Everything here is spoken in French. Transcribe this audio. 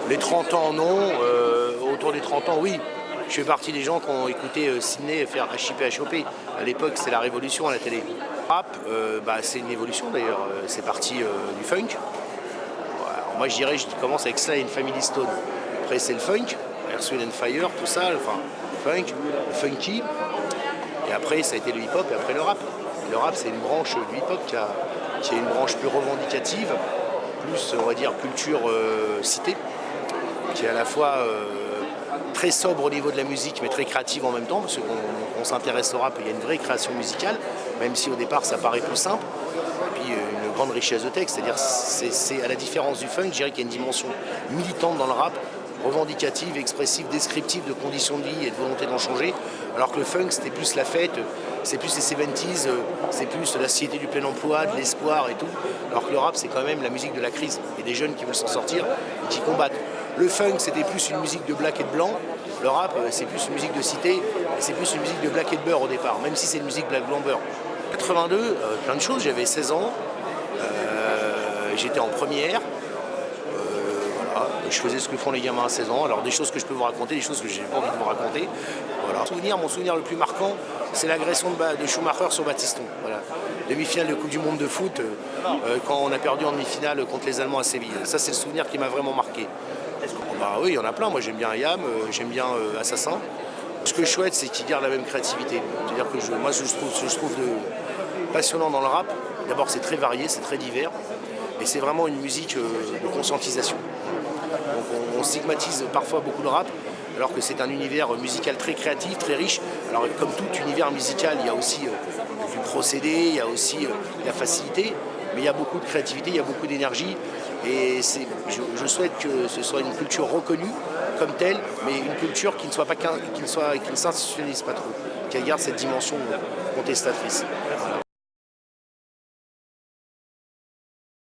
Les 30 ans, non. Autour des 30 ans, oui. Je fais partie des gens qui ont écouté Sydney faire HIP. À l'époque, c'est la révolution à la télé. Rap, c'est une évolution d'ailleurs. C'est parti du funk. Alors, moi, je dirais, je commence avec Sly and Family Stone. Après, c'est le funk, Earth, Wind and Fire, tout ça, enfin, funk, le funky. Et après, ça a été le hip-hop et après le rap. Le rap, c'est une branche du hip-hop qui est une branche plus revendicative, plus, on va dire, culture cité, qui est à la fois très sobre au niveau de la musique, mais très créative en même temps, parce qu'on s'intéresse au rap, il y a une vraie création musicale, même si au départ ça paraît plus simple. Et puis une grande richesse de texte, c'est-à-dire c'est à la différence du funk, je dirais qu'il y a une dimension militante dans le rap, revendicative, expressive, descriptive de conditions de vie et de volonté d'en changer, alors que le funk c'était plus la fête, c'est plus les 70s, c'est plus la société du plein emploi, de l'espoir et tout, alors que le rap c'est quand même la musique de la crise et des jeunes qui veulent s'en sortir et qui combattent. Le funk c'était plus une musique de black et de blanc, le rap c'est plus une musique de cité et c'est plus une musique de black et de beurre au départ, même si c'est une musique black blanc beurre. 82, plein de choses, j'avais 16 ans, j'étais en première. Je faisais ce que font les gamins à 16 ans, alors des choses que je peux vous raconter, des choses que j'ai pas envie de vous raconter. Voilà. Mon souvenir le plus marquant, c'est l'agression de Schumacher sur Battiston. Voilà. Demi-finale de Coupe du Monde de foot, quand on a perdu en demi-finale contre les Allemands à Séville. Ça, c'est le souvenir qui m'a vraiment marqué. Oui, il y en a plein. Moi, j'aime bien IAM, j'aime bien Assassin. Ce que je souhaite, c'est qu'ils gardent la même créativité. C'est-à-dire que je trouve passionnant dans le rap. D'abord, c'est très varié, c'est très divers. Et c'est vraiment une musique de conscientisation. Donc on stigmatise parfois beaucoup le rap, alors que c'est un univers musical très créatif, très riche. Alors comme tout univers musical, il y a aussi du procédé, il y a aussi la facilité, mais il y a beaucoup de créativité, il y a beaucoup d'énergie. Et je souhaite que ce soit une culture reconnue comme telle, mais une culture qui ne s'institutionnalise pas trop, qui garde cette dimension contestatrice. Voilà.